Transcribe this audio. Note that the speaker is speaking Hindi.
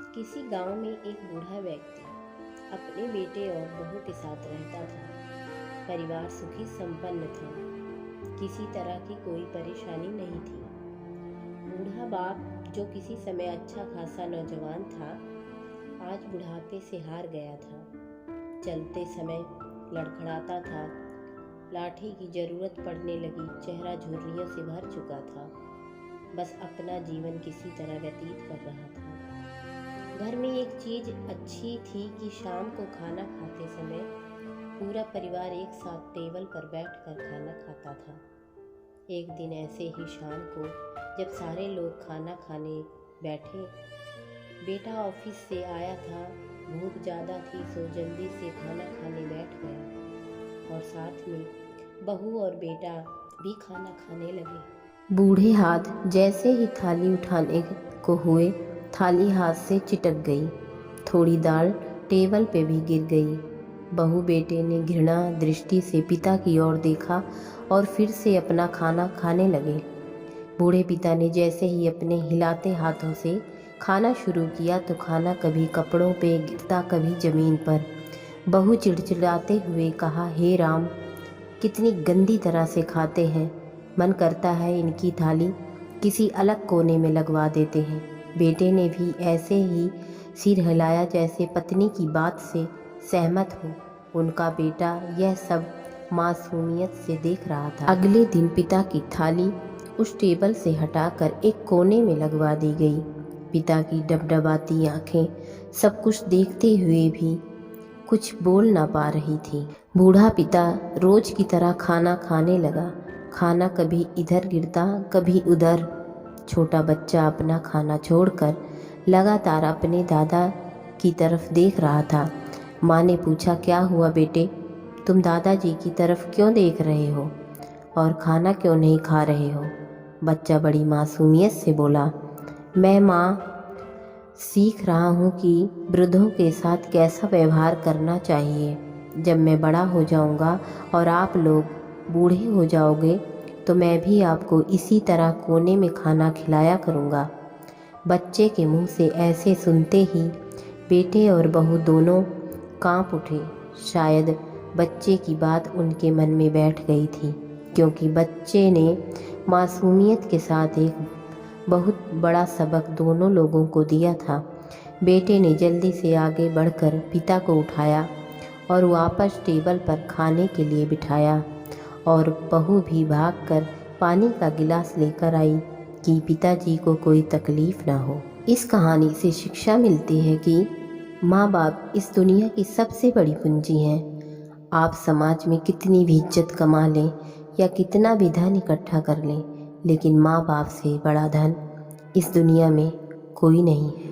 किसी गांव में एक बूढ़ा व्यक्ति अपने बेटे और बहू के साथ रहता था। परिवार सुखी संपन्न था। किसी तरह की कोई परेशानी नहीं थी। बूढ़ा बाप, जो किसी समय अच्छा खासा नौजवान था, आज बुढ़ापे से हार गया था। चलते समय लड़खड़ाता था। लाठी की जरूरत पड़ने लगी। चेहरा झुर्रियों से भर चुका था। बस अपना जीवन किसी तरह व्यतीत कर रहा था। घर में एक चीज अच्छी थी कि शाम को खाना खाते समय पूरा परिवार एक साथ टेबल पर बैठकर खाना खाता था। एक दिन ऐसे ही शाम को जब सारे लोग खाना खाने बैठे, बेटा ऑफिस से आया था। भूख ज़्यादा थी सो जल्दी से खाना खाने बैठ गया और साथ में बहू और बेटा भी खाना खाने लगे। बूढ़े हाथ जैसे ही थाली उठाने को हुए, थाली हाथ से चिटक गई। थोड़ी दाल टेबल पे भी गिर गई। बहू बेटे ने घृणा दृष्टि से पिता की ओर देखा और फिर से अपना खाना खाने लगे। बूढ़े पिता ने जैसे ही अपने हिलाते हाथों से खाना शुरू किया तो खाना कभी कपड़ों पे गिरता, कभी जमीन पर। बहू चिड़चिड़ाते हुए कहा, हे राम, कितनी गंदी तरह से खाते हैं। मन करता है इनकी थाली किसी अलग कोने में लगवा देते हैं। बेटे ने भी ऐसे ही सिर हिलाया जैसे पत्नी की बात से सहमत हो। उनका बेटा यह सब मासूमियत से देख रहा था। अगले दिन पिता की थाली उस टेबल से हटाकर एक कोने में लगवा दी गई। पिता की डबडबाती आंखें सब कुछ देखते हुए भी कुछ बोल ना पा रही थी। बूढ़ा पिता रोज की तरह खाना खाने लगा। खाना कभी इधर गिरता, कभी उधर। छोटा बच्चा अपना खाना छोड़कर लगातार अपने दादा की तरफ देख रहा था। माँ ने पूछा, क्या हुआ बेटे, तुम दादाजी की तरफ क्यों देख रहे हो और खाना क्यों नहीं खा रहे हो? बच्चा बड़ी मासूमियत से बोला, मैं माँ सीख रहा हूँ कि वृद्धों के साथ कैसा व्यवहार करना चाहिए। जब मैं बड़ा हो जाऊँगा और आप लोग बूढ़े हो जाओगे तो मैं भी आपको इसी तरह कोने में खाना खिलाया करूँगा। बच्चे के मुंह से ऐसे सुनते ही बेटे और बहू दोनों कांप उठे। शायद बच्चे की बात उनके मन में बैठ गई थी, क्योंकि बच्चे ने मासूमियत के साथ एक बहुत बड़ा सबक दोनों लोगों को दिया था। बेटे ने जल्दी से आगे बढ़कर पिता को उठाया और वापस टेबल पर खाने के लिए बिठाया, और बहू भी भागकर पानी का गिलास लेकर आई कि पिताजी को कोई तकलीफ ना हो। इस कहानी से शिक्षा मिलती है कि माँ बाप इस दुनिया की सबसे बड़ी पूंजी हैं। आप समाज में कितनी भी इज्जत कमा लें या कितना भी धन इकट्ठा कर लें, लेकिन माँ बाप से बड़ा धन इस दुनिया में कोई नहीं है।